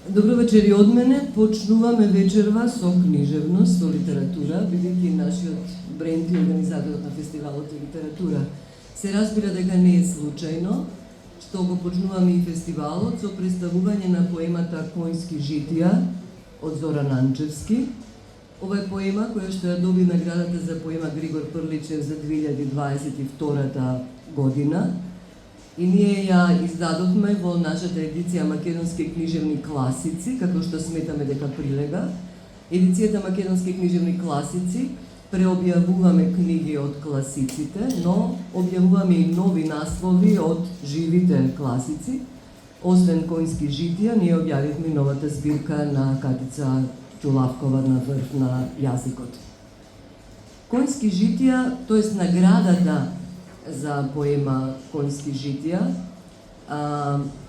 Добро вечер и од мене. Почнуваме вечерва со книжевност, со литература, бидејќи нашиот бренд и организаторот на фестивалот е литература. Се разбира дека не е случајно што го почнуваме и фестивалот со представување на поемата Коњски житија од Зоран Анчевски. Ова е поема која што ја доби наградата за поема Григор Прличев за 2022 година. И ние ја издадовме во нашата едиција Македонски книжевни класици, како што сметаме дека прилега. Едицијата Македонски книжевни класици преобјавуваме книги од класиците, но објавуваме и нови наслови од живите класици. Освен Коњски житија, ние објавивме новата збирка на Катица Чулавкова на врв на јазикот. Коњски житија, тоест наградата за поема Коњски житија,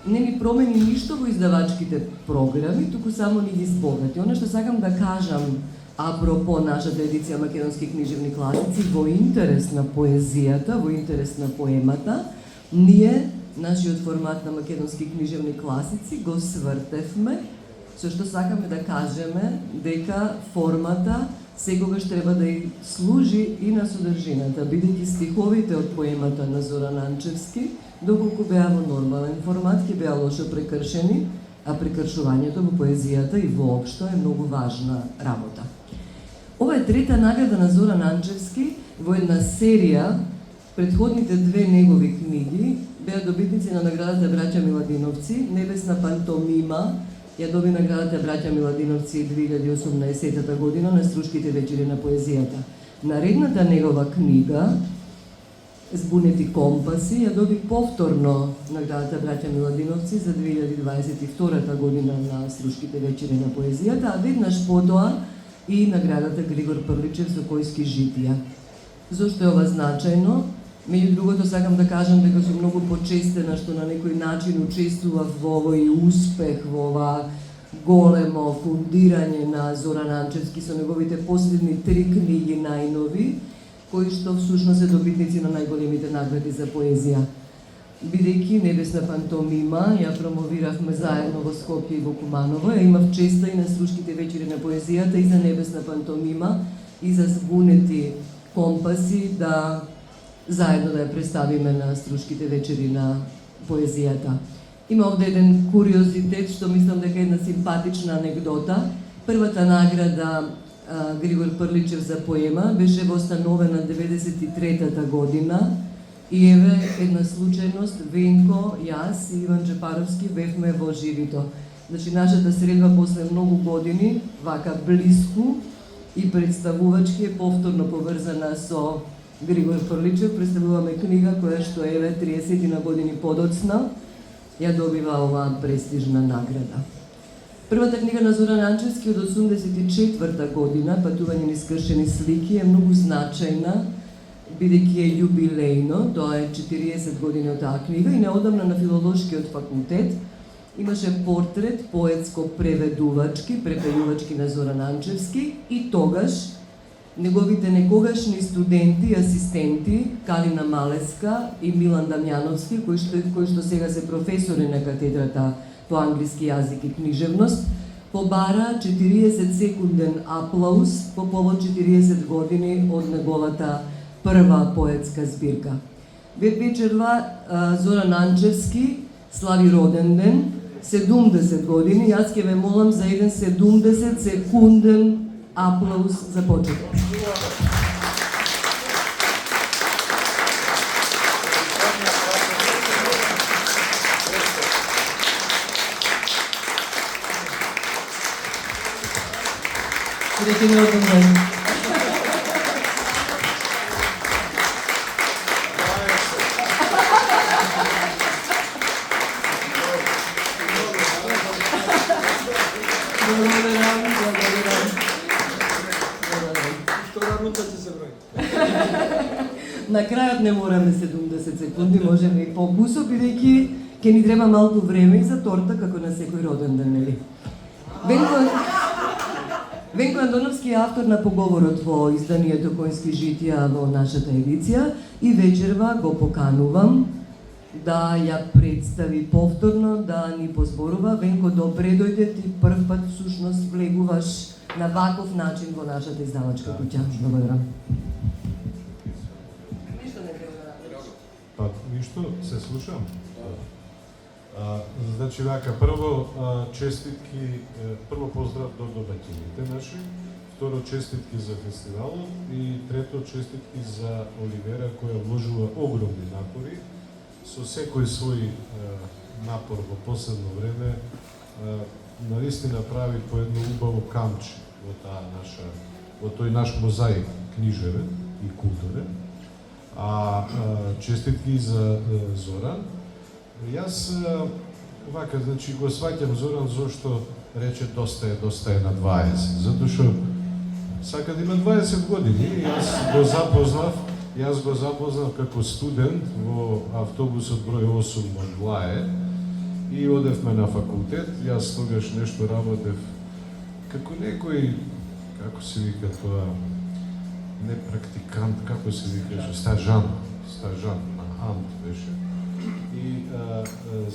не ни промени ништо во издавачките програми, туку само ни ги збогати. Оно што сакам да кажам апропо нашата едиција Македонски книжевни класици, во интерес на поезијата, во интерес на поемата, ние, нашиот формат на Македонски книжевни класици, го свртевме, со што сакаме да кажеме дека формата секогаш треба да и служи и на содржината, бидејќи стиховите од поемата на Зоран Анчевски, доколку беа во нормален формат, ќе беа лошо прекршени, а прекршувањето во поезијата и воопшто е многу важна работа. Ова е трета награда на Зоран Анчевски во една серија. Предходните две негови книги беа добитници на наградата Браќа Миладиновци, Небесна пантомима ја доби наградата Браќа Миладиновци 2018 година на Струшките вечери на поезијата. Наредната негова книга, Збунети компаси, ја доби повторно наградата Браќа Миладиновци за 2022 година на Струшките вечери на поезијата, а веднаш потоа и наградата Григор Прличев за Коњски житија. Зошто е ова значајно? Меѓу другото, сакам да кажам дека сум многу почестена што на некој начин учествував во овој успех, во ова големо фундирање на Зоран Анчевски со неговите последни 3 книги најнови, кои што всушност се добитници на најголемите награди за поезија. Бидејќи Небесна пантомима ја промовиравме заедно во Скопје и во Куманово, ја имав честа и на Струшките вечери на поезијата и за Небесна пантомима и за Збунети компаси да заедно да ја представиме на Струшките вечери на поезијата. Има овде еден куриозитет што мислам дека е една симпатична анегдота. Првата награда Григор Прличев за поема беше востановена 93-та година и еве една случајност, Венко, јас и Иван Джепаровски бевме во живито. Значи нашата средба после многу години, вака блиску и представувачки е повторно поврзана со Григор Прличев. Представуваме книга која што еве 30 на години подоцна ја добива оваа престижна награда. Првата книга на Зоран Анчевски од 84 година, Патување низ скршени слики, е многу значајна, бидејќи е јубилејно, тоа е 40 години од таа книга и неодамна на Филолошкиот факултет имаше портрет поетско-преведувачки, препејувачки на Зоран Анчевски и тогаш неговите некогашни студенти и асистенти Калина Малеска и Милан Дамјановски, кои што сега се професори на катедрата по англиски јазик и книжевност, побара 40 секунден аплауз по повод 40 години од неговата прва поетска збирка. Вечерва Зоран Анчевски слави роден ден, 70 години. Јас ќе ве молам за еден 70 секунден аплауз за почеток. Среќен роден ден. На крајот не мораме 70 секунди, можеме и покусо, бидејќи ќе ни треба малку време и за торта, како на секој роден ден, нели? Венко Андоновски е автор на поговорот во изданието Коњски житија во нашата едиција и вечерва го поканувам да ја представи повторно, да ни позборува. Венко, добре дојде, ти прв пат всушност влегуваш на ваков начин во нашата издавачка куќа. Благодарам. Ништо не треба да направиш. Па, ништо, се слушам. Значи вака, прво честитки, прво поздрав до домаќините наши, второ честитки за фестивалот и трето честитки за Оливера која вложува огромни напори со секој свој напор во последно време, наистина прави по едно убаво камче во таа наша, во тој наш мозаик книжевен и културен. Честитки за Зоран. Јас вака, значи го сваќам Зоран зашто рече доста е на 20, затоа што сака да има 20 години. Јас го запознав како студент во автобусот број 8 од Блае и одевме на факултет. Јас тогаш нешто работев како некој, како се вика тоа, не практикант, како се викаше, стажант на Ант беше. И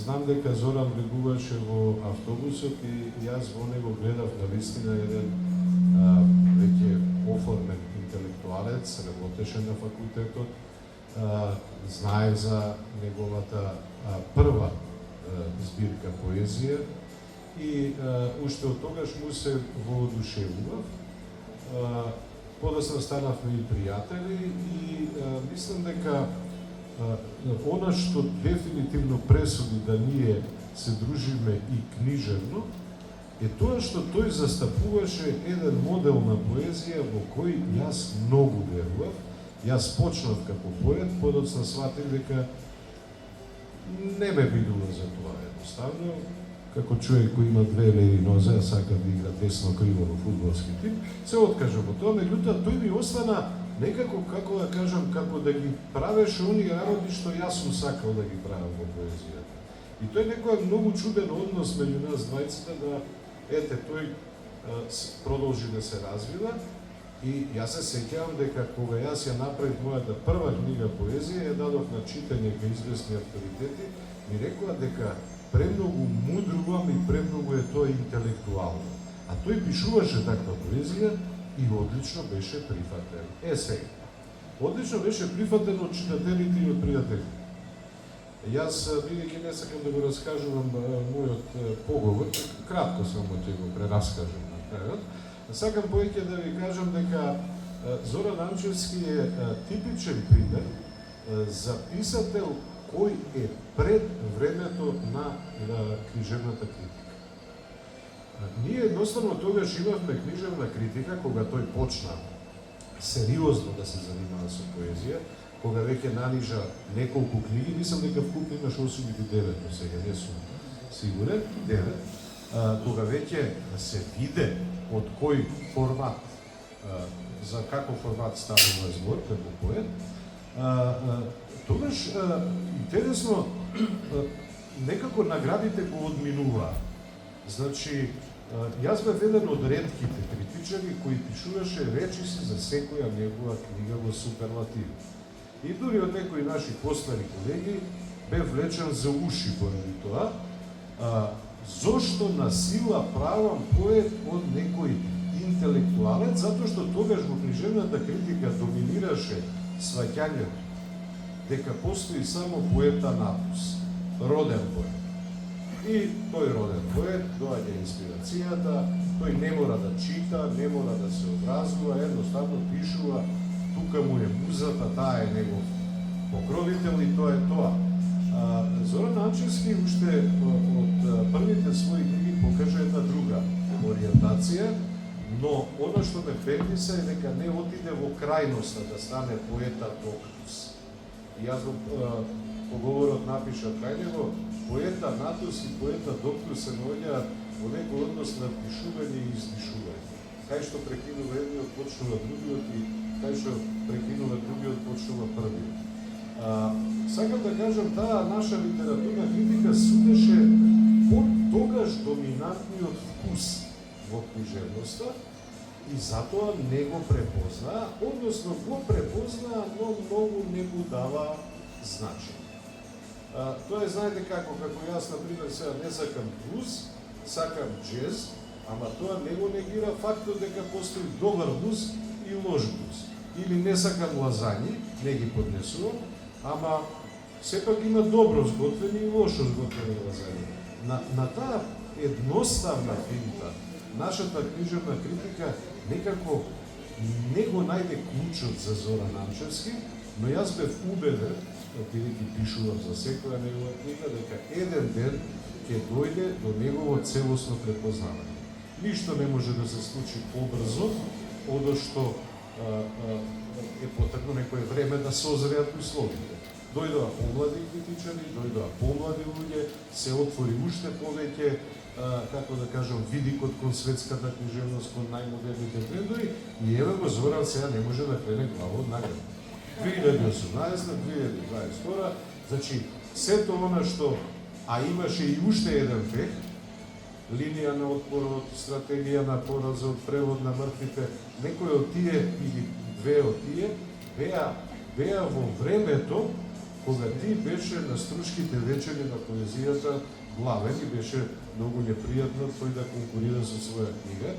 знам дека Зоран влегуваше во автобусот и јас во него гледав навистина еден веќе оформен интелектуалец, работеше на факултетот, знае за неговата прва збирка поезија и уште од тогаш му се воодушевував. Подоцна станавме и пријатели и мислам дека она што дефинитивно пресуди да ние се дружиме и книжевно е тоа што тој застапуваше еден модел на поезија во кој јас многу верував. Јас почнав како поет, подоцна сватив дека не ме бидува за тоа едноставно. Како човек кој има две леви нозе, а сака да игра десно криво во фудбалски тим, се откажа во тоа, меѓутоа тој ми остана некако, како да кажам, како да ги правеше оние работи што јас сум сакал да ги правам во поезијата. И тој некој многу чуден однос меѓу нас двајцата да, ете, тој продолжи да се развива и јас се сеќавам дека кога јас ја направив мојата прва книга поезија, ја дадов на читање кај известни авторитети, ми рекоа дека премногу мудрувам и премногу е тоа интелектуално. А тој пишуваше таква поезија и одлично беше прифатен. Сега, одлично беше прифатен од читателите и од пријателите. Јас, бидејќи не сакам да го раскажувам мојот поговор, кратко само ќе го прераскажам на крајот, сакам повеќе да ви кажам дека Зоран Анчевски е типичен пример за писател кој е пред времето на книжевната критика. Ние едноставно тогаш имавме книжевна критика кога тој почна сериозно да се занимава со поезија, кога веќе нанижа неколку книги, мислам дека вкупно имаш 8 или 9, но сега не сум сигурен, 9, кога веќе се виде од кој формат, за каков формат ставува збор како поет, тогаш интересно некако наградите го одминуваа. Значи, јас бев еден од ретките критичари кои пишуваше речиси за секоја негова книга во суперлативи. И дури од некои наши постари колеги бев влечен за уши поради тоа, зошто на сила правам поет од некој интелектуалец, затоа што тогаш во книжевната критика доминираше сваќањето дека постои само поета напус, роден поет. И тој роден поет доаѓа инспирацијата, тој не мора да чита, не мора да се образува, едноставно пишува, тука му е музата, таа е негов покровител и тоа е тоа. Зоран Анчевски уште од првите своји книги покажа една друга ориентација, но она што ме пеписа е дека не отиде во крајноста да стане поета доктус. И јас во поговорот напишав кај него, поета натус и поета доктус се наоѓаат во некој однос на пишување и издишување. Кај што прекинува едниот, почнува другиот и кај што прекинува другиот, почнува првиот. Сакам да кажам, таа наша литературна критика судеше под тогаш доминантниот вкус во книжевноста и затоа не го препознаа, односно го препознаа, но многу не го дава значај. Тоа е, знаете како јас, например, сега не сакам блуз, сакам джез, ама тоа не го негира фактот дека постои добар блуз и лош блуз. Или не сакам лазањи, не ги поднесувам, ама сепак има добро сготвени и лошо сготвени лазањи. На таа едноставна финта, нашата книжевна критика некако не го најде клучот за Зоран Амчевски, но јас бев убеден, бидејќи пишувам за секоја негова книга, дека еден ден ќе дојде до негово целосно препознавање. Ништо не може да се случи побрзо, одошто е потребно некое време да созреат условите. Дојдоа помлади критичари, дојдоа помлади луѓе, се отвори уште повеќе, како да кажам, видикот кон светската книжевност, кон најмодерните трендови, и еве го Зоран сега не може да крене глава од награда. 2018-2022, значи, сето она што, а имаше и уште еден пех, линија на отпорот, стратегија на поразот, превод на мртвите, некои од тие или две од тие беа во времето кога ти беше на Струшките вечери на поезијата главен и беше многу непријатно тој да конкурира со своја книга,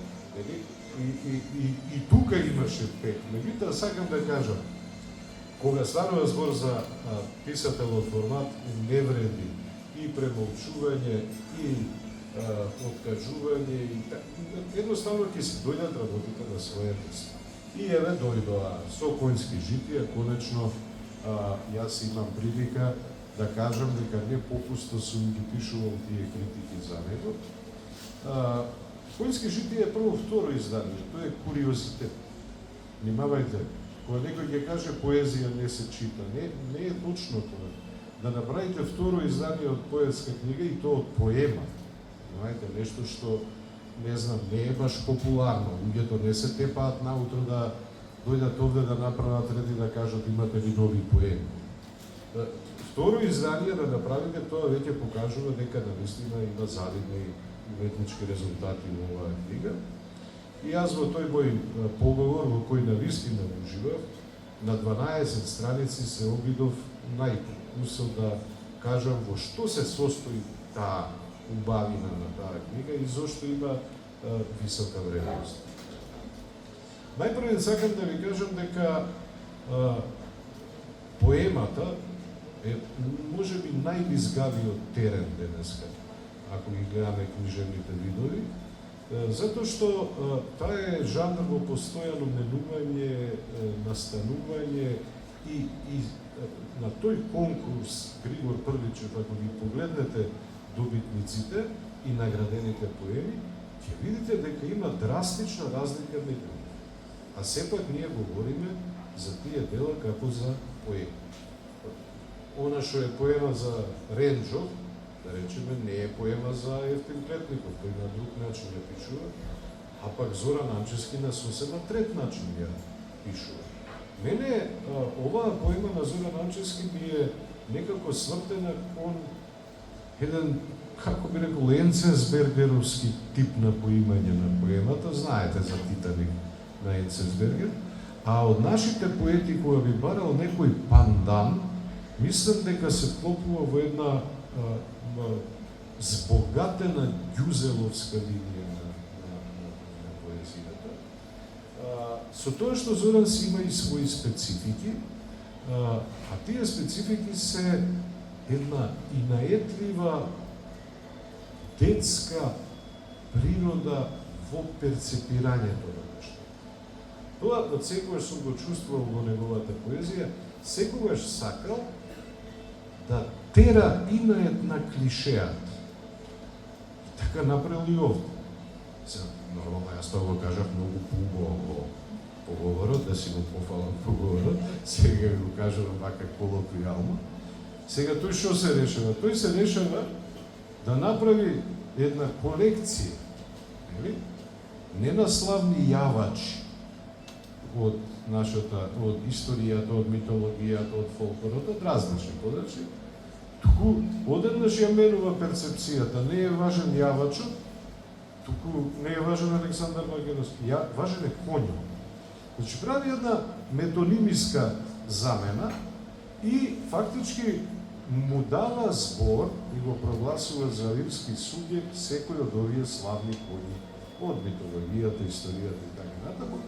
и тука имаше пех. Меѓутоа сакам да кажам, кога станува збор за писателот формат, не вреди и премолчување, и откажување, и едноставно ќе се дојдат работите на своја место. И еве дојдоа со Конјски житија, конечно, јас имам прилика да кажам дека не попусто сум ги пишувал тие критики за него. Конјски житија е прво второ издание, тоа е куриозитет. Внимавајте, кога некој ќе каже поезија не се чита, не е точно тоа. Да направите второ издание од поетска книга и тоа од поема. Знаете, нешто што, не знам, не е баш популарно. Луѓето не се тепаат наутро да дојдат овде да направат ред и да кажат имате ли нови поеми. Второ издание да направите, тоа веќе покажува дека навистина има завидни уметнички резултати во оваа книга. И јас во тој мој поговор, во кој навистина уживав, на 12 страници се обидов најусел да кажам во што се состои таа убавина на таа книга и зошто има висока вредност. Најпрвен сакам да ви кажам дека поемата е можеби најлизгавиот терен денеска, ако ги гледаме книжевните видови, затоа што таа е жанр во постојано менување, настанување и на тој конкурс Григор Првичев, ако ги погледнете добитниците и наградените поеми, ќе видите дека има драстична разлика меѓу нив. А сепак ние говориме за тие дела како за поеми. Она што е поема за Ренџов, да речеме, не е поема за Евтим Клетников, тој на друг начин ја пишува, а пак Зоран Амчевски на сосема трет начин ја пишува. Мене оваа поема на Зоран Амчевски ми е некако свртена кон еден, како би рекол, Енценсбергеровски тип на поимање на поемата. Знаете за Титаник на Енценсбергер. А од нашите поети, кога би барал некој пандан, мислам дека се вклопува во една збогатена ѓузеловска линија на поезијата. Со тоа што Зоран си има и своји специфики, а тие специфики се една инаетлива детска природа во перцепирањето на нешто. Тоа од секогаш сум го чувствувал во неговата поезија, секогаш сакал да тера инает на клишеат. Така направил и овде. Нормално, јас тоа го кажав многу поубаво во поговорот, да си го пофалам поговорот, сега го кажувам вака колоквијално. Сега тој што се решава? Тој се решава да направи една колекција, не на славни јавачи од нашата, од историјата, од митологијата, од фолклорот, од различни подрачи, туку одеднаш ја менува перцепцијата. Не е важен јавачот, туку не е важен Александар Македонски, важен е конјот. Значи прави една метонимиска замена и фактички му дава збор и го прогласува за римски субјект секој од овие славни коњи од митологијата, историјата и така натаму,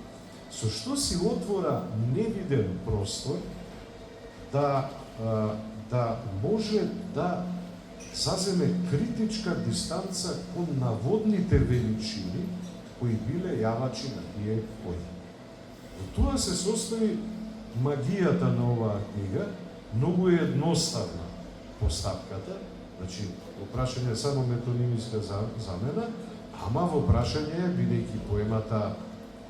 со што си отвора невиден простор да може да заземе критичка дистанца кон наводните величини кои биле јавачи на тие коњи. Во тоа се состои магијата на оваа книга, многу е едноставна поставката, значи во прашање само метонимиска замена, ама во прашање, бидејќи поемата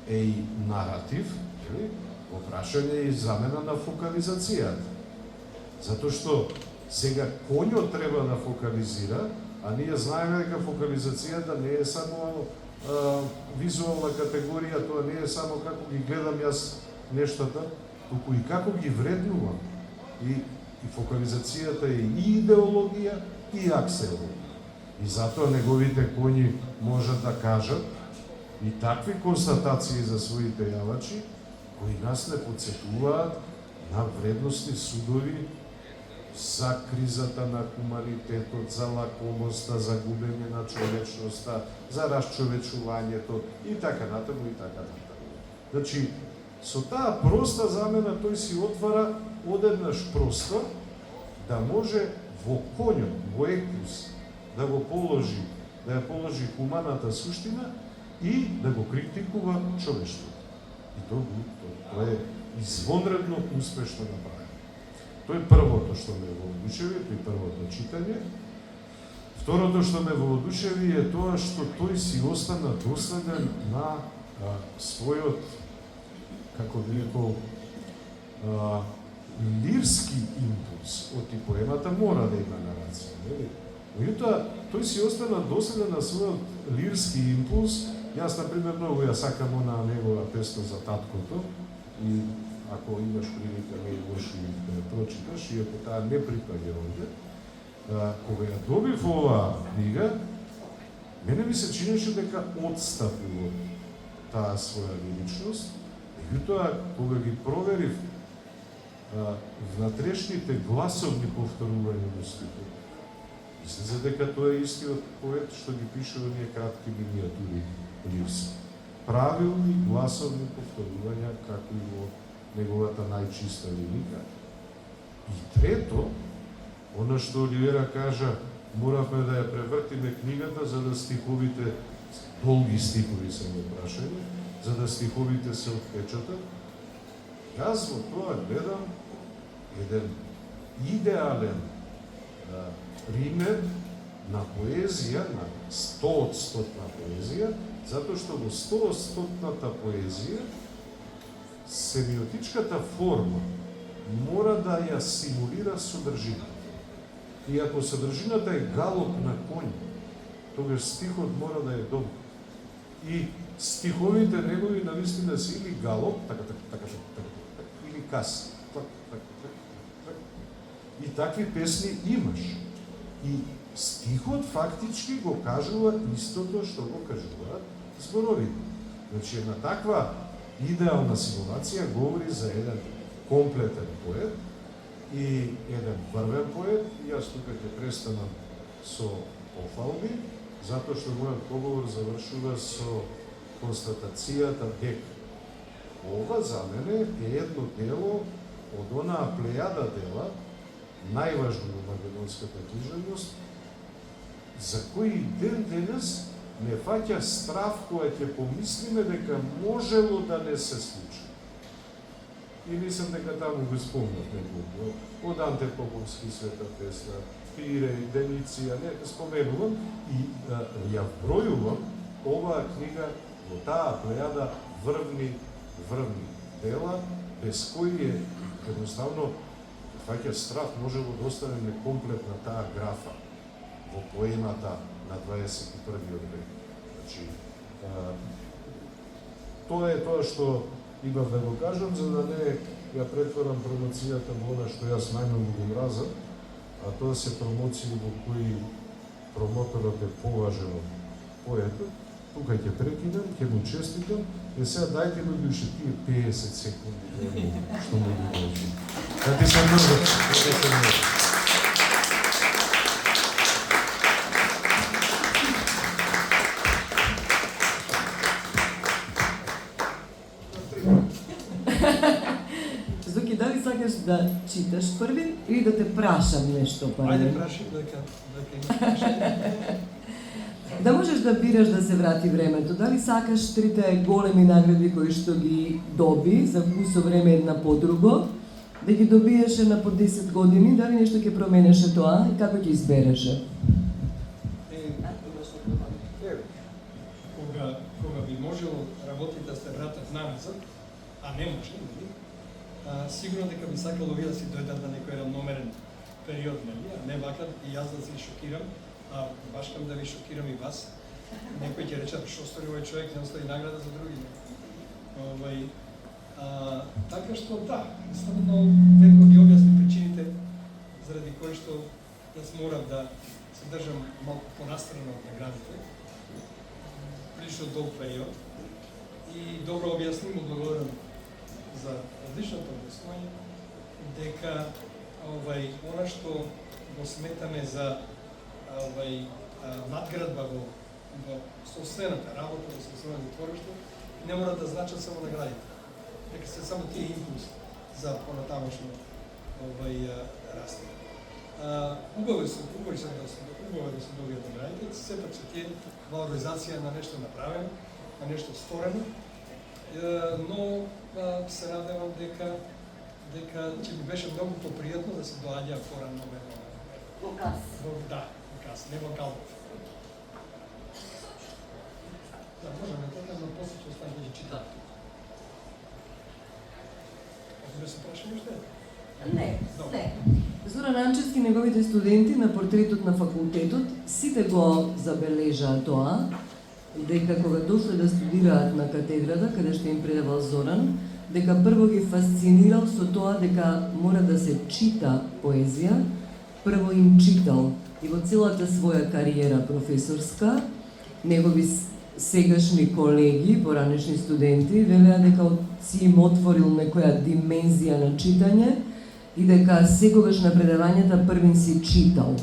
е и наратив, во прашање е и замена на фокализацијата. Затоа што сега коњот треба да фокализира, а ние знаеме дека фокализацијата не е само визуална категорија, тоа не е само како ги гледам јас нештата, туку и како ги вреднувам. И фокализацијата е и идеологија, и аксиологија. И затоа неговите коњи можат да кажат и такви констатации за своите јавачи, кои нас не подсетуваат на вредности судови за кризата на хуманитетот, за лакомоста, за губење на човечноста, за расчовечувањето и така натаму и така натаму. Значи, со таа проста замена тој си отвара одеднаш простор да може во коњот, во екус, да го положи, да ја положи хуманата суштина и да го критикува човештвото. И тоа е извонредно успешно направено. Тоа е првото што ме воодушеви при првото читање. Второто што ме воодушеви е тоа што тој си остана доследен на својот, како би рекол, лирски импулс. Оти поемата мора да има нарација, нели? Меѓутоа, тој си остана доследен на својот лирски импулс. Јас, например, многу ја сакам онаа негова песна за таткото и ако имаш прилика не можеш да ја прочиташ, иако таа не припаѓа овде, кога ја добив оваа книга, мене ми се чинеше дека отстапи од таа своја лиричност, меѓутоа, кога ги проверив внатрешните гласовни повторувања на стихот, излезе дека тоа е истиот поет што ги пише оние кратки миниатури лирски. Правилни гласовни повторувања, како и во неговата најчиста лирика. И трето, она што Оливера кажа, моравме да ја превртиме книгата за да стиховите, долги стихови се во прашање, за да стиховите се отпечатат. Јас во тоа гледам еден идеален пример на поезија, на 100% поезија, затоа што во 100% поезија семиотичката форма мора да ја симулира содржината. И ако содржината е галоп на коњ, тогаш стихот мора да е добар. И стиховите негови навистина се или галоп, така, или кас. И такви песни имаш. И стихот фактички го кажува истото што го кажуваат зборовите. Значи, една таква идеална симулација говори за еден комплетен поет и еден врвен поет. И јас тука ќе престанам со пофалби, затоа што мојот поговор завршува со констатацијата дека ова за мене е едно дело од онаа плејада дела, најважно во македонската книжевност, за кој ден денес не фаќа страв кога ќе помислиме дека можело да не се случи. И мислам дека таму го спомнав неколку. Од Анте Поповски, Света Песна, Пире, Дениција, не споменувам и ја бројувам оваа книга во таа плејада врвни дела, без кои е едноставно фаќа страв, можело да остане некомплетна таа графа во поемата на 21. век. Значи, тоа е тоа што имав да го кажам, за да не ја претворам промоцијата во она што јас најмногу го мразам, а тоа се промоции во кои промоторот е поважен од поетот. Тука ќе прекинам, ќе му честитам, и сега дајте ми уште тие 50 секунди што му ги дойде. Да ти се мрзат. сакаш да читаш први или да те прашам нешто Ајде први? праши дека има прашање. Да можеш да бираш да се врати времето, дали сакаш трите големи награди кои што ги доби за вкусо време една по друго, да ги добиеше на по 10 години, дали нешто ќе променеше тоа и како ќе избереше? Кога би можело работите да се вратат назад, а не може, нели? Сигурно дека би сакало вие да си дојдат на некој равномерен период, нели? А не вака и јас да се шокирам, а башкам да ви шокирам и вас. Некој ќе рече што стори овој човек, не остави награда за други. Така што да, ставно некој ги објасни причините заради кои што јас морам да се држам малку понастрано од наградите. Прилично долг период. И добро објасни, му благодарам за различното објаснување, дека она што го сметаме за надградба во собствената работа, во собственото творештво, не мора да значат само наградите. Дека се само тие импулс за понатамошно расте. Убаво е да се добијат наградите, сепак се тие валоризација на нешто направено, на нешто сторено, но се радевам дека ќе ми беше многу попријатно да се доаѓа порано Во кас. Да, во кас, не во калбов. Да, можеме така, но после ќе остане да ги читам. Ако се прашање уште? Не. Зоран Анчевски, неговите студенти на портретот на факултетот, сите го забележаа тоа, дека кога дошле да студираат на катедрата, каде што им предавал Зоран, дека прво ги фасцинирал со тоа дека мора да се чита поезија, прво им читал и во целата своја кариера професорска, негови сегашни колеги, поранешни студенти, велеа дека си им отворил некоја димензија на читање и дека секогаш на предавањата првин си читал.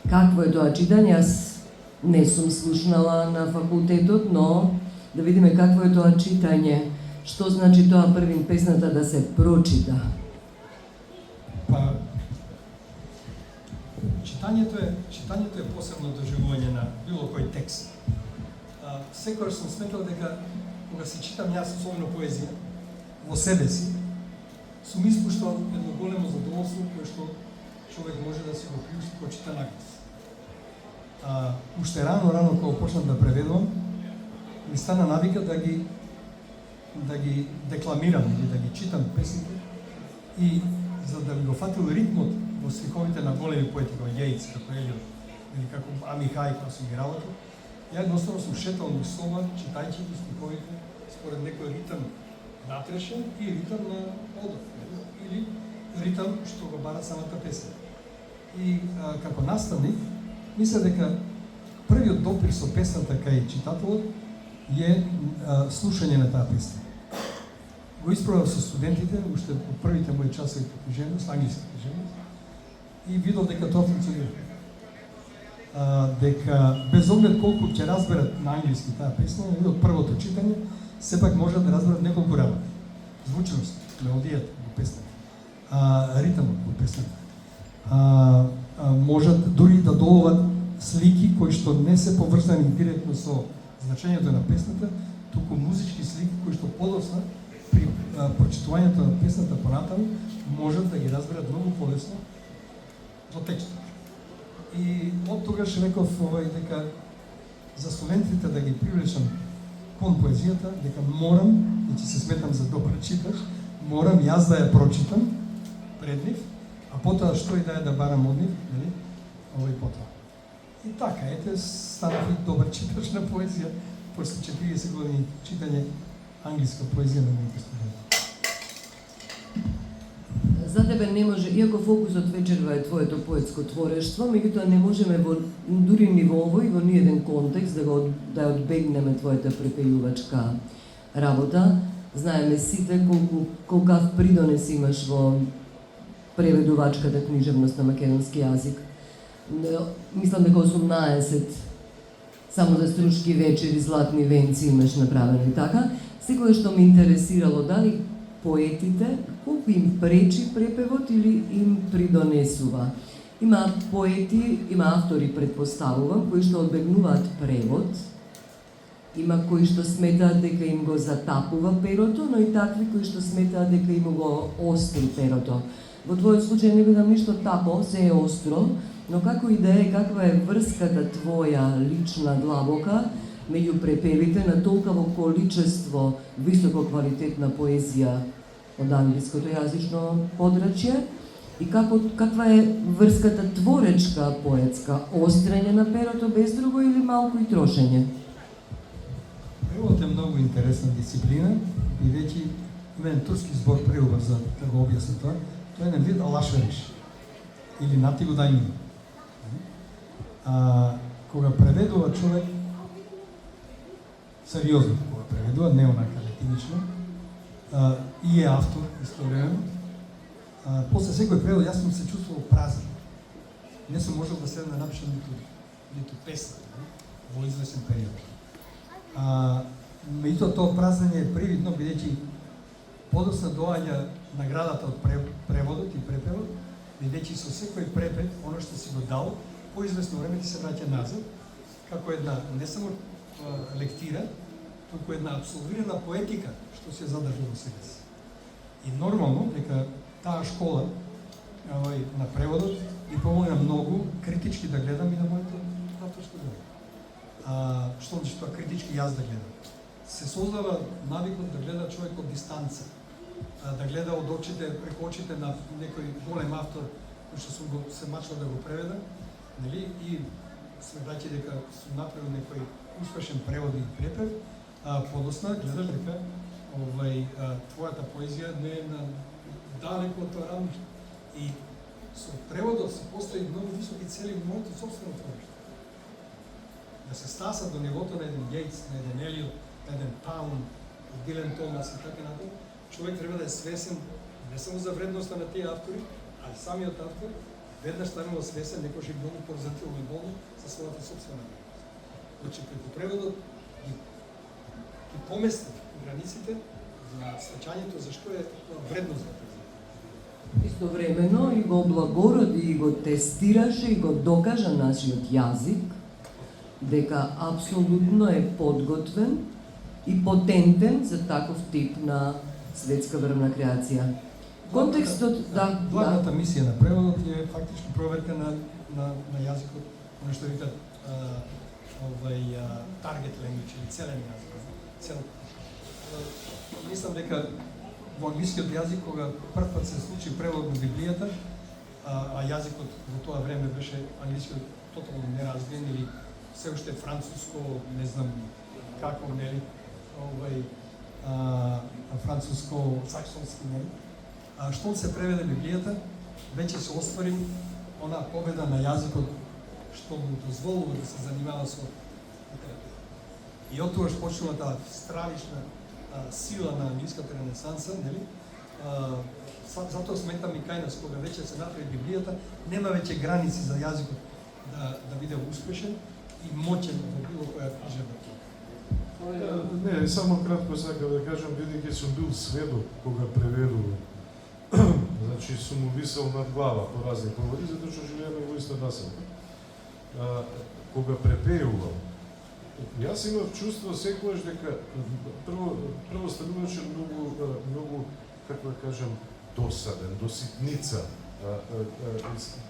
Какво е тоа читање? Јас не сум слушнала на факултетот, но да видиме какво е тоа читање. Што значи тоа првин песната да се прочита? Па, читањето е посебно доживување на било кој текст. Секогаш сум сметал дека кога се читам јас особено поезија во себе си, сум испуштал едно големо задоволство кое што човек може да се го приушти кога чита наглас. Уште рано кога почнав да преведувам, ми стана навика да ги декламирам или да ги читам песните и за да ми го фатил ритмот во стиховите на големи поети како Јејц, како Елиот или како Амихај, кога сум ги работил, ја едноставно сум шетал низ соба, читајќи ги стиховите според некој ритам натрешен и ритам на одов, или ритам што го бара самата песна. И како наставник, мисля дека првиот допир со песната кај читателот е слушање на таа песна. Го испробав со студентите, уште од првите мои часови по книжевност, англиска книжевност, и видов дека тоа функционира. Дека без оглед колку ќе разберат на англиски таа песна, од првото читање, сепак можат да разберат неколку работи. Звучност, мелодијата во песната, ритмот во песната. Можат дури да доловат слики кои што не се поврзани директно со значењето на песната, туку музички слики кои што подоцна при прочитувањето на песната понатаму можат да ги разберат многу полесно во текстот. И од тогаш реков дека за студентите да ги привлечам кон поезијата, дека морам, значи се сметам за добар читач, морам јас да ја прочитам пред нив, а потоа што и да е да барам од нив, нели, потоа. И така, ете, станав и добар читач на поезија, после 40 години читање англиска поезија на моите студенти. За тебе не може, иако фокусот вечерва е твоето поетско творештво, меѓутоа не можеме дури ни во овој, во ниеден контекст да одбегнеме твојата препејувачка работа. Знаеме сите колкав придонес имаш во преведувачката книжевност на македонски јазик. Мислам дека 18 само за струшки вечери, златни венци имаш направено и така. Секој што ме интересирало, дали поетите, колку им пречи препевот или им придонесува. Има поети, има автори, предпоставувам, кои што одбегнуваат превод, има кои што сметаат дека им го затапува перото, но и такви кои што сметаат дека им го остри перото. Во твојот случај не видам ништо тапо, се е остро, но како и да е, каква е врската твоја лична длабока меѓу препевите на толкаво количество високо квалитетна поезија од англиското јазично подрачје и каква е врската творечка поетска, острење на перото без друго или малку и трошење? Преводот е многу интересна дисциплина и веќе има еден турски збор превод за да го објаснам тоа. Тоа е еден вид алашвериш или нати го дај ми. Кога преведува човек сериозно, кога преведува, не онака латинично, и е автор истовремено, после секој превод јас сум се чувствувал празен. Не сум можел да седам да напишам ниту песна во известен период. Меѓутоа тоа празнење е привидно, бидејќи подоцна доаѓа наградата од преводот и препевот, бидејќи со секој препев, оно што си го дал, по известно време ти се враќа назад, како една не само лектира, туку една абсолвирана поетика што се задржа во себе си. И нормално дека таа школа на преводот ми помогна многу критички да гледам и на моето авторско дело. Што значи тоа критички јас да гледам? Се создава навикот да гледа човек од дистанца, да гледа од очите, преку очите на некој голем автор кој што сум го се мачал да го преведа, нели? И сметајќи дека сум направил некој успешен превод и препев, подосна гледаш дека твојата поезија не е на далеко од тоа рамниште. И со преводот се постави многу високи цели во моето собствено твориште. Да се стаса до нивото на еден Јејц, на еден Елиот, на еден Таун, Дилен Томас и така натаму, човек треба да е свесен не само за вредноста на тие автори, а и самиот автор веднаш станува свесен, некојаш и многу порзатилно и болно за својата собствена вредност. Значи, преку преводот ги помести границите на сваќањето за што е вредност за презент. Истовремено и го облагороди и го тестираше и го докажа нашиот јазик дека апсолутно е подготвен и потентен за таков тип на светска врвна креација. Контекстот, да. Главната мисија на преводот е фактички проверка на јазикот, оно што викаат target language или целен јазик. Мислам дека во англискиот јазик, кога прв пат се случи превод на Библијата, а јазикот во тоа време беше англискиот тотално неразвиен или се уште француско, не знам како, нели, француско-саксонски, нели. Штом се преведе Библијата, веќе се оствари она победа на јазикот што му дозволува да се занимава со литература. И од тогаш почнува таа стравишна сила на англиската ренесанса, нели? Затоа сметам и кај нас, кога веќе се направи Библијата, нема веќе граници за јазикот да биде успешен и моќен во било која книжевна книга. Не, само кратко сакам да кажам, бидејќи сум бил сведок кога преведувам. Значи сум му висел над глава по разни поводи, затоа што живееме во иста населба. Кога препеувам, јас имав чувство секогаш дека прво стануваше многу, како да кажам, досаден, до ситница.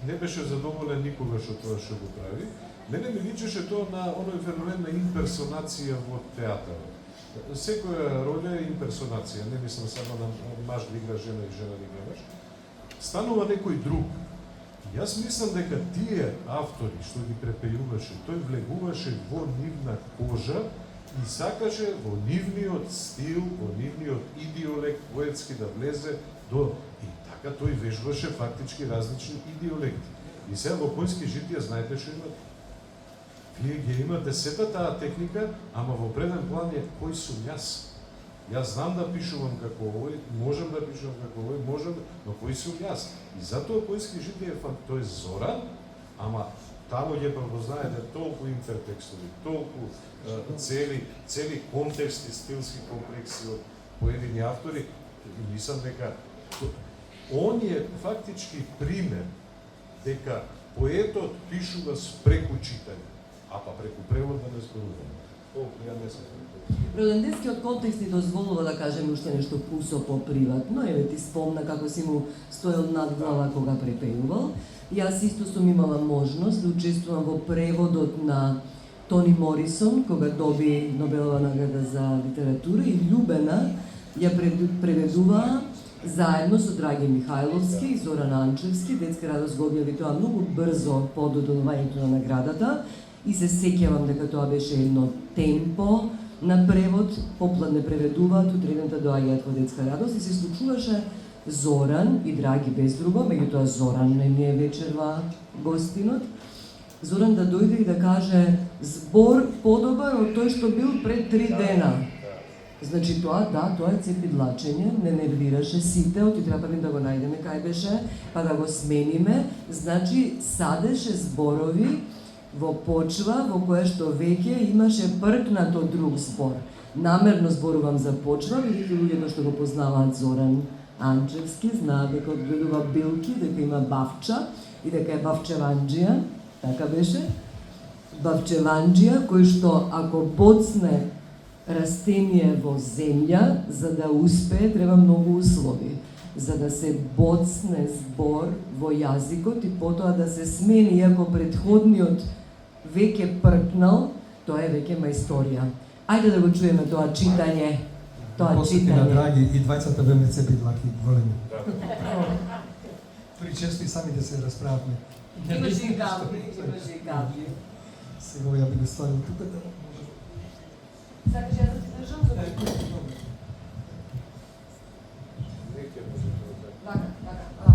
Не беше задоволен никогаш од тоа што го прави. Мене ми личеше тоа на оној феномен на имперсонација во театарот. Секоја роля е имперсонација, не мислам само на маж да игра жена и жена да игра маж. Станува некој друг. Јас мислам дека тие автори што ги препејуваше, тој влегуваше во нивна кожа и сакаше во нивниот стил, во нивниот идиолект поетски да влезе до... И така тој вежбаше фактички различни идиолекти. И сега во појски житија знаете што имате? Вие ги имате сета таа техника, ама во преден план е кој сум јас. Јас знам да пишувам како овој, можам да пишувам како овој, можам, но кој сум јас? И затоа појски житие тој Зоран, ама таму ќе препознаете толку интертекстови, толку цели контексти, стилски комплекси од поедини автори, мислам дека он е фактички пример дека поетот пишува преку читање, а па преку превод да не зборуваме. Ја не сум. Роденденскиот контекст ни дозволува да кажеме уште нешто пусо по-приватно. Еве ти спомна како си му стоел над глава кога препеувал. Јас исто сум имала можност да учествувам во преводот на Тони Морисон, кога доби Нобелова награда за литература, и Љубена ја преведуваа заедно со Драги Михајловски и Зоран Анчевски. Детска радост го објави тоа многу брзо по додолувањето на наградата и се сеќавам дека тоа беше едно темпо на превод, попладне преведуваат, утредента доаѓаат во Детска радост и се случуваше Зоран и Драги без друго, меѓутоа Зоран не ми е вечерва гостинот. Зоран да дојде и да каже збор подобар од тој што бил пред 3 дена. Значи тоа, да, тоа е цепидлачење, не нервираше сите, оти требале да го најдеме кај беше, па да го смениме. Значи садеше зборови во почва во која што веќе имаше пркнато друг збор. Намерно зборувам за почва, бидејќи луѓето што го познаваат Зоран Анчевски знаат дека одгледува билки, дека има бавча и дека е бавчеванџија, така беше. Бавчеванџија кој што ако боцне растение во земја, за да успее треба многу услови. За да се боцне збор во јазикот и потоа да се смени, иако предходниот веќе пркнал, тоа е веќе мајсторија. Ајде да го чуеме тоа читање. Тоа Посетина, читање. драги, и двајцата беме цепидлаки големи. При често и сами да се расправаме. Имаше и капли, имаше и капли. Сега ја би го ставил тука да може. Сакаш јас да ти држам за Нека може да. Вака.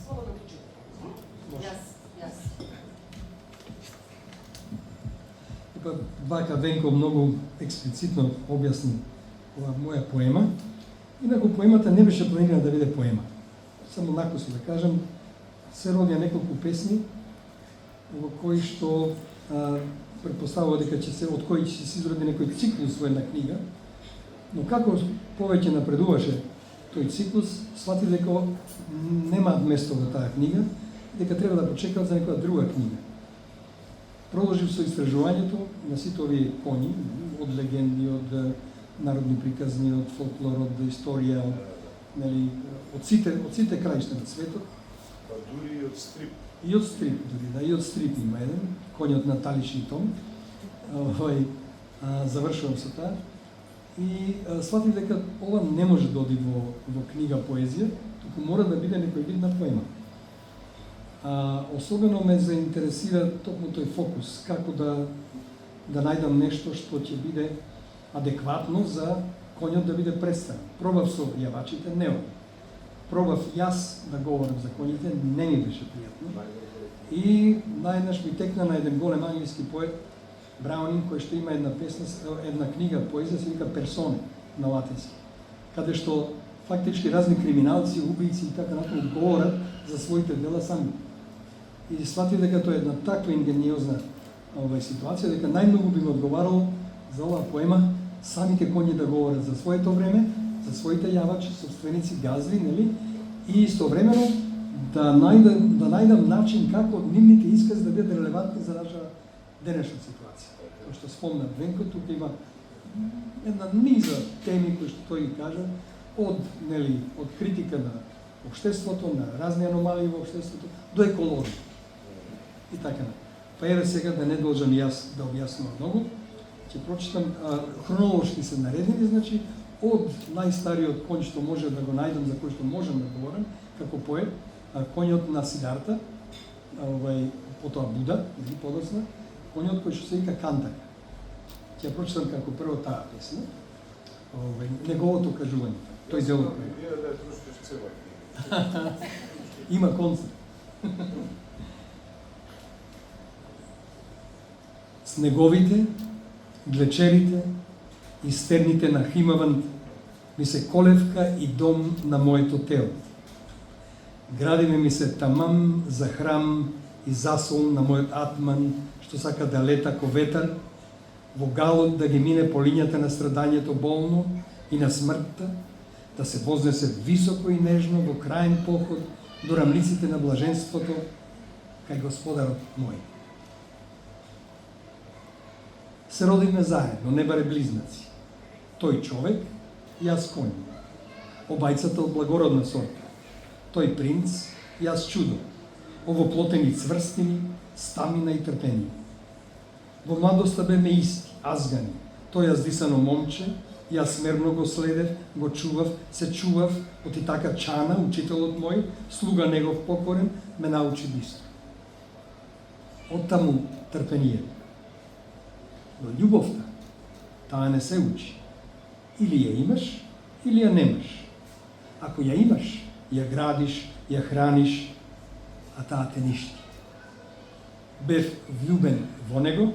Слободно ти чуј. Јас. Така, вака Венко многу експлицитно објасни ова моја поема. Инаку поемата не беше планирана да биде поема. Само накусно да кажам, се родија неколку песни во кои што претпоставува дека ќе се од кои ќе се изроди некој циклус во една книга, но како повеќе напредуваше тој циклус, свати дека немаат место во таа книга, дека треба да почекаат за некоја друга книга. Продолжив со истражувањето на сите овие коњи, од легенди, од народни приказни, од фолклор, од историја, од сите краишта на светот. Па дури и од стрип. И од стрип, дури, да, и од стрип има еден, Коњот на Талиш и Том. Завршувам со таа. И сватив дека ова не може да оди во книга поезија, туку мора да биде некој вид на поема. Особено ме заинтересира токму тој фокус, како да најдам нешто што ќе биде адекватно за коњот да биде представен. Пробав со јавачите, не оди. Пробав јас да говорам за коњите, не ми беше пријатно. И најнаш ми текна на еден голем англиски поет, Браунинг, кој што има една песна, една книга поезија се вика Персоне на латински, каде што фактички разни криминалци, убијци и така натаму говорат за своите дела сами. И сватив дека тоа е една таква ингениозна ситуација, дека најмногу би ми одговарало за оваа поема самите коњи да говорат за своето време, за своите јавачи, собственици, газви, нели? И истовремено да најдам начин како нивните искази да бидат релевантни за наша денешна ситуација. Тоа што спомна Венко, тука има една низа теми кои што тој ги кажа, од критика на општеството, на разни аномалии во општеството, до екологија. И така. Па еве сега да не должам јас да објаснувам многу, ќе прочитам, хронолошки се наредени, значи, од најстариот коњ што може да го најдам, за кој што можам да говорам, како поет, коњот на Сидарта, потоа Буда, или подоцна, коњот кој што се вика Кантака. Ќе ја прочитам како прво таа песна, неговото кажување. Тој дел од има концерт. Снеговите, глечерите и стерните на Химавант ми се колевка и дом на моето тело. Градиме ми се тамам за храм и засол на мојот атман, што сака да лета ко ветар, во галот да ги мине по линијата на страдањето болно и на смртта, да се вознесе високо и нежно во краен поход до рамниците на блаженството кај Господарот мој. Се родиме заедно, не баре близнаци. Тој човек, јас конј. Обајцата од благородна сорта. Тој принц, јас чудо. Овоплотени цврстини, стамина и трпение. Во младоста беме исти, азгани. Тој јас дисано момче, јас смерно го следев, го чував, се чував, оти така Чана, учителот мој, слуга негов покорен, ме научи бистро. Оттаму трпението. Но љубовта, таа не се учи. Или ја имаш, или ја немаш. Ако ја имаш, ја градиш, ја храниш, а таа те ништи. Бев влюбен во него,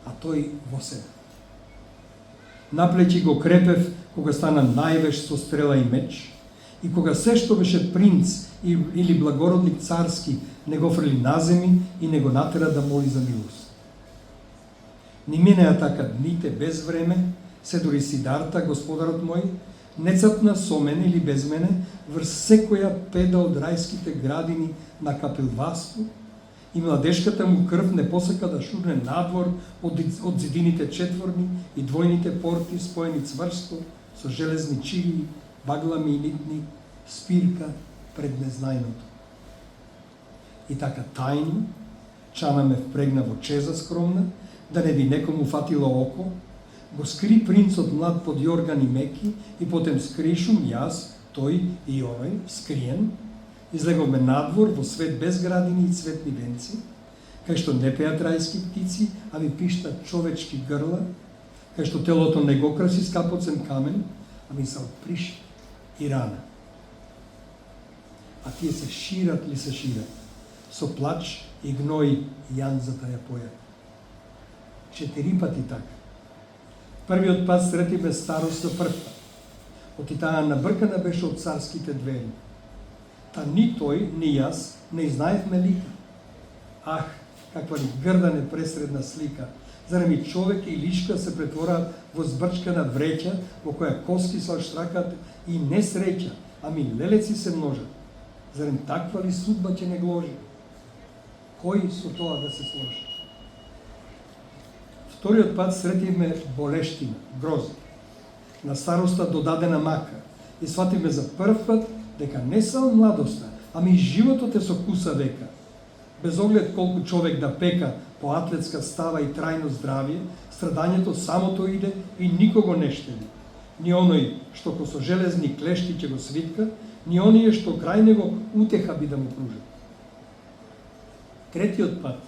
а тој во себе. Наплеќи го крепев кога стана највеш со стрела и меч, и кога се што беше принц или благородник царски не го фрли на земи и не го натера да моли за милост. Ни минеа така дните без време, се дори Сидарта, Господарот мој, не цапна со мене или без мене врз секоја педа од рајските градини на Капилвасто, и младешката му крв не посака да шурне надвор од зидините четворни и двојните порти споени цврсто со железни чили, баглами и нитни, спирка пред незнајното. И така тајно, Чана ме впрегна во чеза скромна, да не би некому фатило око, го скри принцот млад под јоргани меки и потем скришум јас, тој и оној, скриен, излеговме надвор во свет без градини и цветни венци, кај што не пеат рајски птици, а ми пиштат човечки грла, кај што телото не го краси скапоцен камен, а ми се оприши и рана. А тие се шират ли се шират, со плач и гној јанзата ја поја. 4 пати така. Првиот пат сретиме старост за прв пат. Оти таа набркана беше од царските двери. Та ни тој, ни јас не знаевме лика. Ах, каква ли грда непресредна слика. Зарем и човек и лишка се претвораат во збрчкана вреќа, во која кости се штракат и не среќа, ами лелеци се множат. Зарем таква ли судба ќе не гложи? Кој со тоа да се сложи? Вториот пат сретивме болештина, гроза. На староста додадена мака и свативме за прв пат дека не само младоста, ами и животот е со куса века. Без оглед колку човек да пека по атлетска става и трајно здравие, страдањето самото иде и никого не штеди. Ни оној што ко со железни клешти ќе го свитка, ни оние што крај него утеха би да му пружат. Третиот пат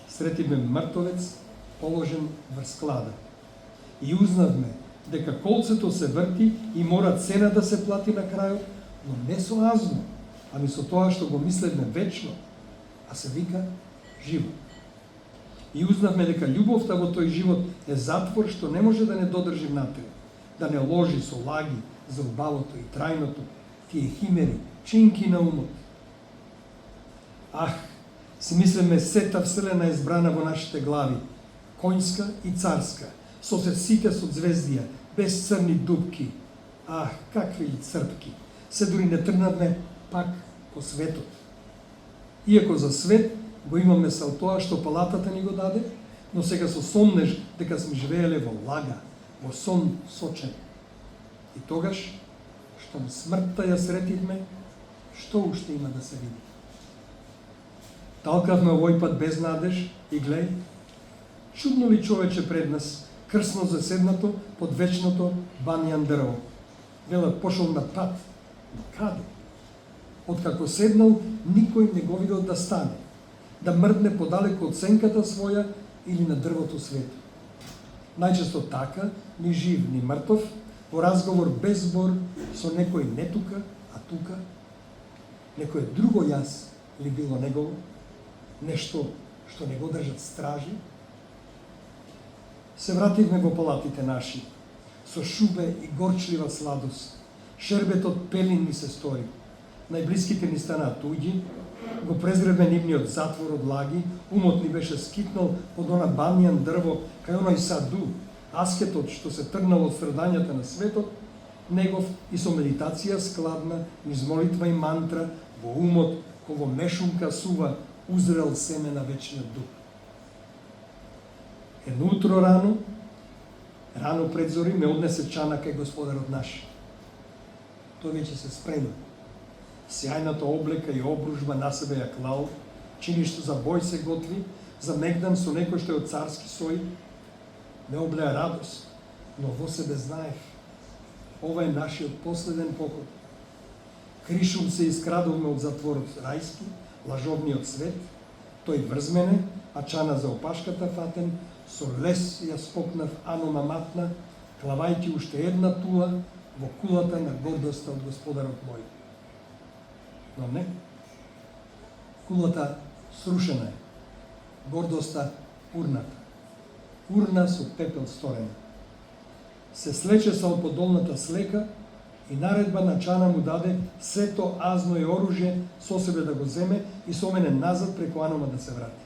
сретивме мртовец положен врз клада. И узнавме дека колцето се врти и мора цена да се плати на крајот, но не со азно, ами со тоа што го мислевме вечно, а се вика живот. И узнавме дека љубовта во тој живот е затвор што не може да не додржи внатре, да не ложи со лаги за убавото и трајното, тие химери, чинки на умот. Ах, си мислеме сета вселена е збрана во нашите глави, конјска и царска, со се сите со звездија, без црни дупки. Ах, какви ли црпки! Се дури не тргнавме пак по светот. Иако за свет го имаме со тоа што палатата ни го даде, но сега со сомнеш дека сме живееле во лага, во сон сочен. И тогаш, што смртта ја сретивме, што уште има да се види? Талкавме овој пат без надеж и глеј, чудно ли човече пред нас, крсно заседнато под вечното банјан дрво. Велат пошол на пат, но каде? Откако седнал, никој не го видел да стане, да мрдне подалеку од сенката своја или на дрвото свето. Најчесто така, ни жив, ни мртов, во разговор без збор со некој не тука, а тука, некој друго јас ли било негово, нешто што не го држат стражи. Се вративме во палатите наши, со шубе и горчлива сладост. Шербетот пелин ми се стори. Најблиските ни станаа туѓи, го презревме нивниот затвор од лаги, умот ни беше скитнал под она банјан дрво, кај оној саду, аскетот што се тргнал од страдањата на светот, негов и со медитација складна, низ молитва и мантра, во умот, кој во мешунка сува, узрел семе на вечниот дух. Едно утро рано пред зори, ме однесе Чана кај Господарот наш. Тој веќе се спрема. Сјајната облека и обружба на себе ја клал, чиништо за бој се готви, замегнан со некој што е од царски сој, не облеа радост, но во себе знаев. Ова е нашиот последен поход. Кришум се искрадувме од затворот рајски, лажовниот свет, тој врз мене, а Чана за опашката фатен, со лес ја спокнав анома матна, клавајќи уште една тула во кулата на гордоста од Господарот мој. Но не. Кулата срушена е. Гордоста урната. Урна со пепел сторена. Се слече со подолната слека и наредба на Чана му даде сето азно и оружје со себе да го земе и со мене назад преку анома да се врати.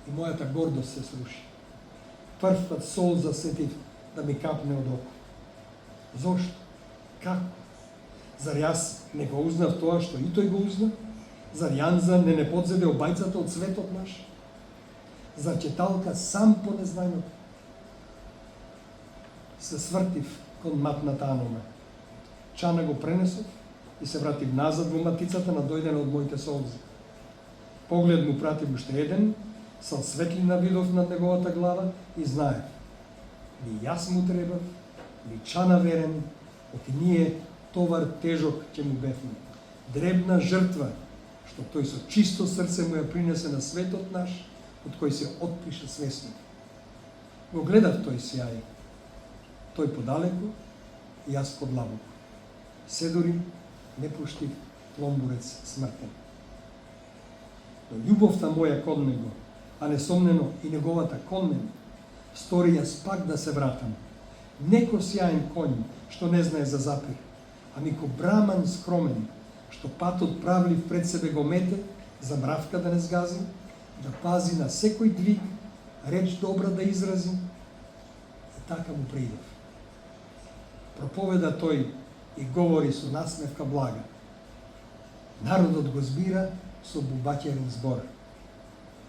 И мојата гордост се сруши. Прв пат сол засетив да ми капне од око. Зошто? Како? Зар јас не го узнав тоа што и тој го узна? Зар Јанза не подзеде обајцата од светот наш? Зар ќе талка сам по незнајното? Се свртив кон матната анома. Чана го пренесов и се вратив назад во матицата надојдена од моите солзи. Поглед му пратив уште еден, со светлина видов над неговата глава и знаев. Ни јас му требав, ни Чана верен, оти ние товар тежок ќе му бевме. Дребна жртва, што тој со чисто срце му ја принесе на светот наш, од кој се отпише свесно. Го гледав тој сјај, тој подалеку и јас подлабоко. Се дори не пуштив пломбурец смртен. Но љубовта моја кон него, а несомнено и неговата кон мене, стори јас пак да се вратам. Неко сјаен конј, што не знае за запир, ами ко браман скромен, што патот правлив пред себе го мете, за мравка да не сгази, да пази на секој двиг, реч добра да изрази, и така му придев. Проповеда тој и говори со насмевка блага. Народот го збира со бубаќерен збор.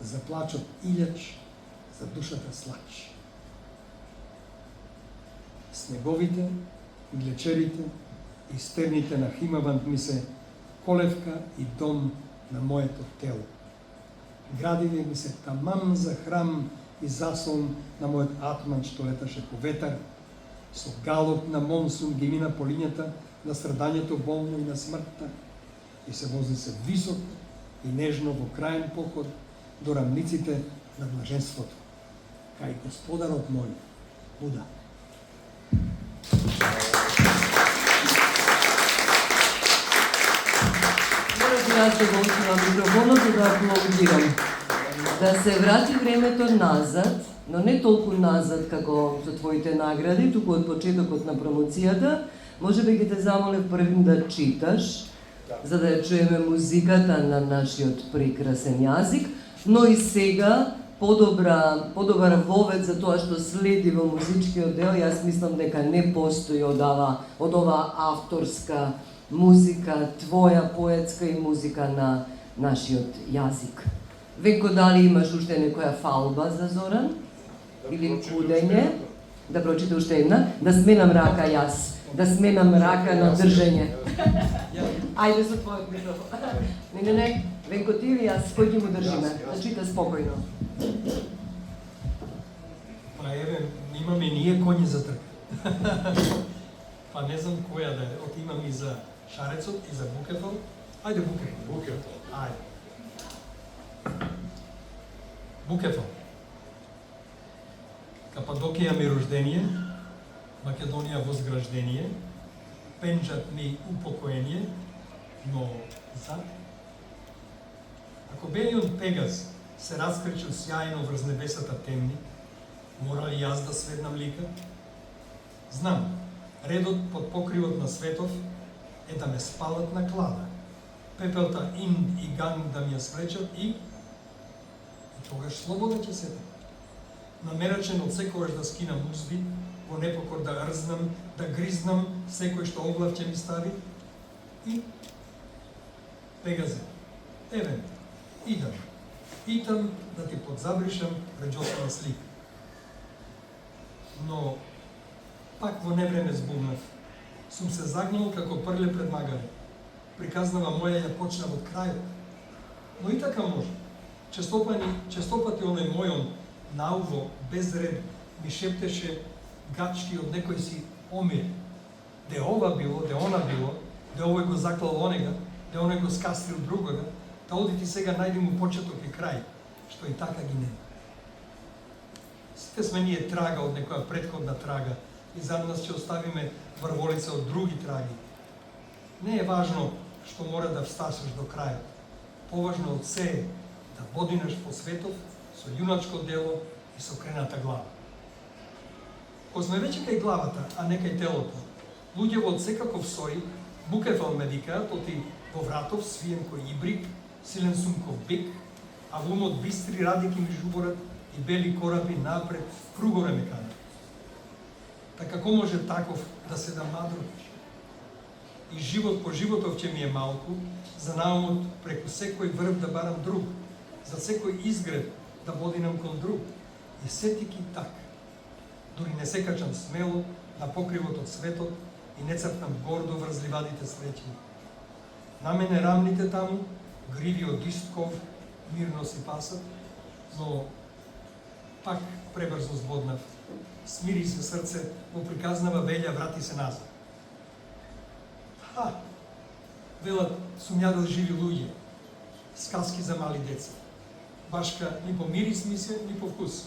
За плачот илјач, за душата слач. Снеговите, глечерите и стерните на Химавант ми се колевка и дом на моето тело. Градиве ми се тамам за храм и заслон на мојот атман што леташе по ветар. Со галоп на монсун ги мина по лињата на страдањето болно и на смртта и се вози се високо и нежно во крајен поход до рамниците на блаженството. Кај Господарот мој, Буда. Јас да го отворам микрофонот и да аплаудирам. Да се врати времето назад, но не толку назад како со твоите награди, туку од почетокот на промоцијата. Може би ќе те замолев првим да читаш, за да ја чуеме музиката на нашиот прекрасен јазик, но и сега подобар вовед за тоа што следи во музичкиот дел. Јас мислам дека не постои од оваа авторска музика, твоја поетска и музика на нашиот јазик. Веко, дали имаш уште некоја фалба за Зоран? Или кудење? Да прочита уште една? Да сменам рака јас. Да сменам рака на држење. Ајде со твојот микрофон. Не. Венко, ти или јас, кој ќе му држиме? Да чита спокојно. Па еве, имаме ние коњи за трка. Па не знам која да е. Оти имам и за Шарецот и за Букефол. Ајде Букефол. Ајде. Букефол. Кападокија ми рождение, Македонија возграждение, Пенџаб ми упокоение, но за... Ако белиот Пегас се раскричил сјајно врз небесата темни, мора ли јас да сведнам лика? Знам, редот под покривот на светов е да ме спалат на клада, пепелта Инд и Ганг да ми ја спречат и тогаш слобода ќе седам. Намерачен од секогаш да скинам узби, во непокор да рзнам, да гризнам секој што оглав ќе ми стави и бегазе. Еве, идам да ти подзабришам реџосна слика. Но пак во невреме збумнав. Сум се загнал како прле пред магаре. Приказнава моја ја почнав од крајот. Но и така може. Честопати оној мојон науво, без ред, ми шептеше гачки од некој си омир. Де ова било, де она било, де овој го заклал онега, де оној го скастрил другога, да оди ти сега најди му почеток и крај, што и така ги нема. Сите сме ние трага од некоја претходна трага и за нас ќе оставиме врволица од други траги. Не е важно што мора да встасиш до крајот. Поважно од се е да бодинеш по светот со јуначко дело и со крената глава. Кога сме веќе кај главата, а не кај телото, луѓето од секаков сој, Букефал ме викаат, оти во вратов свиен кој ибрик, силен сумков бик, а во умот бистри радики ми жуборат и бели кораби напред кругове ме канат. Та како може таков да се да мадруваш? И живот по животов ќе ми е малку, за наумот преку секој врв да барам друг, за секој изгреб да бодинам кон друг. И сетики така. Дури не се качам смело на покривот од светот и не цртам гордо врз ливадите среќни. На мене рамните таму, гриви од истков, мирно си пасат, но пак пребрзо збоднав. Смири се срце, му приказнава велја, врати се назад. Велат, сум јадел живи луѓе, сказки за мали деца. Башка ни по мирис мисе, ни по вкус.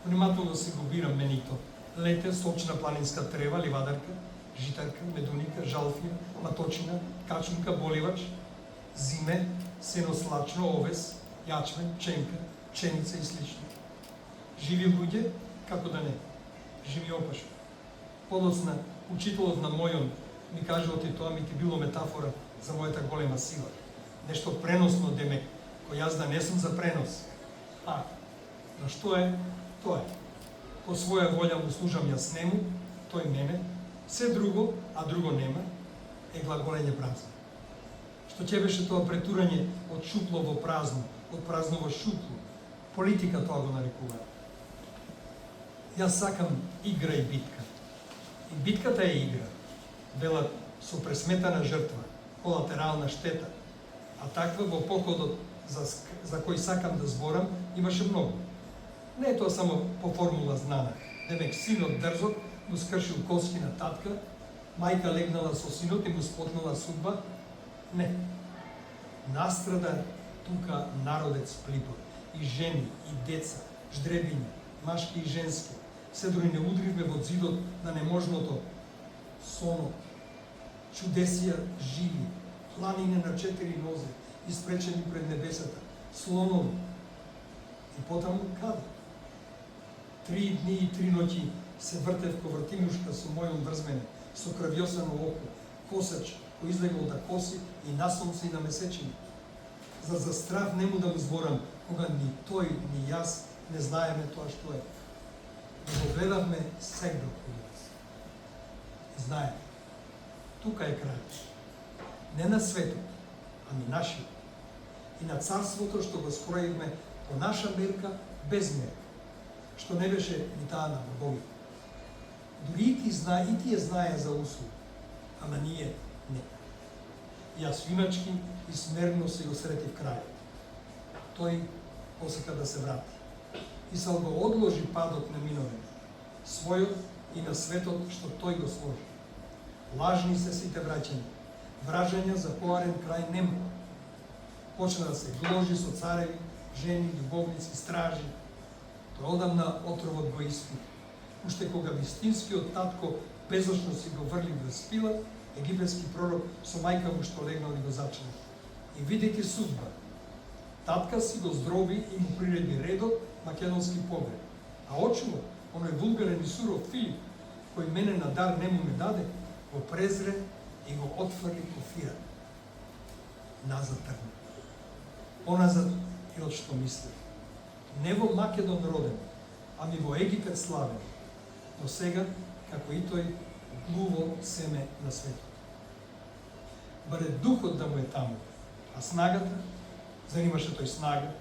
Внимателно си го бирам менито. Лете, сочна планинска трева, ливадарка, житарка, медуника, жалфија, маточина, качунка, боливач, зиме, сено слачно, овес, јачмен, ченка, пченица и слично. Живи луѓе, како да не, живи опашно. Подоцна, учителот на мојон ми кажал ти тоа ми ти било метафора за мојата голема сила. Нешто преносно, демек, кој јас да не сум за пренос. Но што е? Тоа е. По своја волја му служам јас нему, тој мене, се друго, а друго нема, е глаголење празно. Што ќе беше тоа претурање од шупло во празно, од празно во шупло. Политика тоа го нарекува. Јас сакам игра и битка. И битката е игра. Велат со пресметана жртва, колатерална штета, а таква во походот за кој сакам да зборам имаше многу. Не е тоа само по формула знана. Демек синот дрзок му скршил коски на татка, мајка легнала со синот и му спотнала судба. Не. Настрада тука народец Плипор. И жени, и деца, ждребиња, машки и женски. Се дори не удривме во зидот на неможното. Соно, чудесија живи, планине на 4 нозе, испречени пред небесата, слонови. И потаму каде? 3 дни и 3 ноќи се вртев ко вртинушка со мојом врзмене, со крвјосано око, косач кој излегол да коси и на сонце и на месечини. За страв нему да му зборам, кога ни тој, ни јас не знаеме тоа што е. Но го гледавме сегда околу нас. И знаеме, тука е крајот. Не на светот, ами нашиот. И на царството што го скроивме по наша мерка, без мерка. Што не беше ни таа на боговите. Дури и тие знае за услуг, ама ние не. Јас юначки и смерно се го сретив крајот. Тој посека да се врати. И сал го одложи падот на миновен, својот и на светот што тој го сложи. Лажни се сите враќања, вражања за поарен крај нема. Почна да се гложи со цареви, жени, љубовници, стражи. Тој одамна отровот го испи. Уште кога вистинскиот татко безошно си го врли во спила, египетски пророк со мајка му што легнал и го зачнал. И видите судба. Татка си го здроби и му приреди редот македонски погреб. А очува, оној вулгарен и суров Филип, кој мене на дар нему ме даде, го презре и го отфрли кофира. Назад тргна. Поназад и од што мислев. Не во Македон роден, ами во Египет славен. но сега, како и тој, глуво семе на светот. Баре духот да му е таму, а снагата, занимаше тој снага,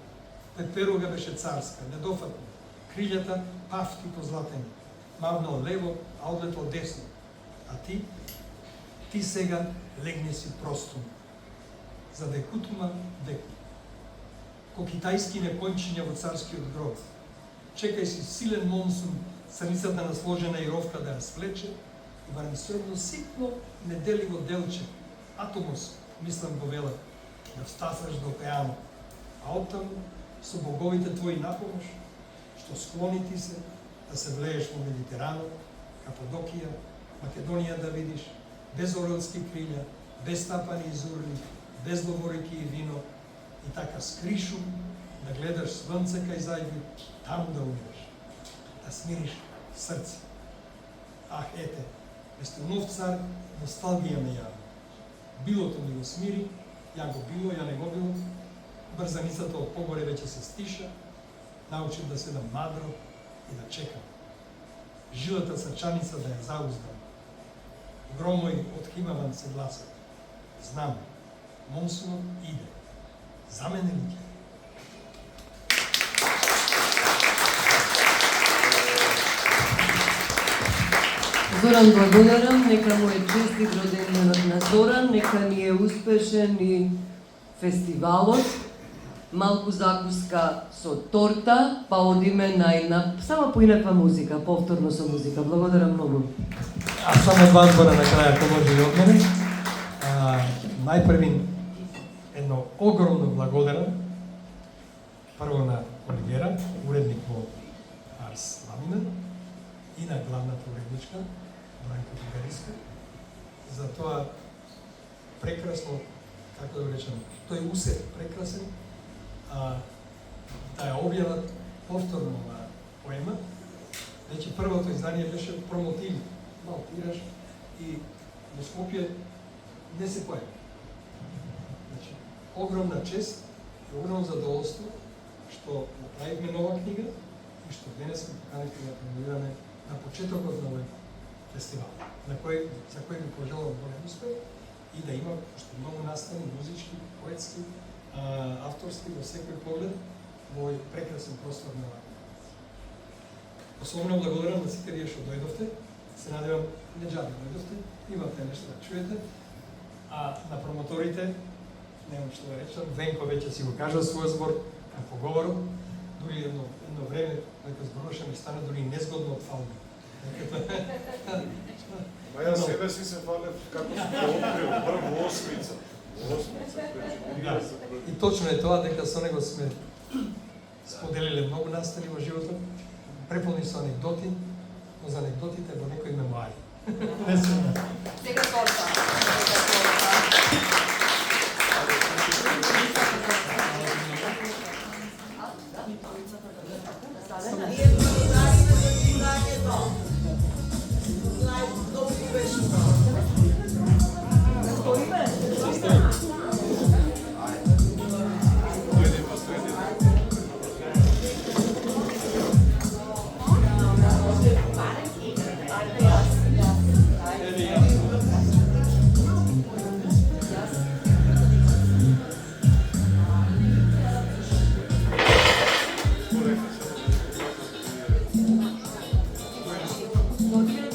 пеперуга беше царска, недофатна, крилјата пафти позлатени, мавнал лево, а одлетал десно. А ти сега легни си простум, за да кутума деку. Ко китајски непончиња во царскиот гроб. Чекај си силен монсун, страницата на сложена ировка да ја свлече и барем со едно ситно неделиво делче, атомос, мислам го велат, да встасаш до океанот, а оттаму со боговите твои напомош, што склони ти се да се влееш во Медитеранот, Каподокија, Македонија да видиш, без орелски крилја, без стапани изурли, без говореки и вино, и така скришу да гледаш слънце кај зајби, таму да умираш, да смириш срце. Ах, ете, место нов цар, носталгија ме јави. Билото ми го смири, ја го било, ја не го било, брзаницата од погоре веќе се стиша, научив да седам мадро и да чекам. Жилата срчаница да ја зауздам. Громој откимаван се гласат. Знам, монсунот иде. За мене ли ќе? Зоран, благодарам, нека му е честит роденденот на Зоран, нека ни е успешен и фестивалот. Малку закуска со торта, па одиме на една, само по инаква музика, повторно со музика. Благодарам многу. А само два збора на краја, ако може и од мене. Најпрви едно огромно благодарам прво на Оливера, уредник во Арс Ламина, и на главната уредничка Бранко Тигариска, за тоа прекрасно, како да речем, тој усет прекрасен, да ја објават повторно на поема. Веќе првото издание беше промотивно, мал тираж, и во Скопје не се појави. Значи, огромна чест и огромно задоволство што направивме нова книга и што денес сме поканили да премиерираме на почетокот на овој фестивал, за кој ви пожелавам голем успех и да има уште многу настани, музички, поетски, авторски во секој поглед во овој прекрасен простор на Варна. Особено благодарам на сите вие што дојдовте. Се надевам, не џабе дојдовте, имате нешто да чуете. А на промоторите, немам што да речам, Венко веќе си го кажа својот збор на поговорот. Дури едно време, кога зборуваше, ми стана дури незгодно од фалба. Ма ја себе си се фалев како се открил, прво осмица. Да. И точно е тоа дека со него сме споделиле многу настани во животот, преполни со анекдоти, но за анекдотите во некои мемуари. Не се. Сега торта. Благодарам.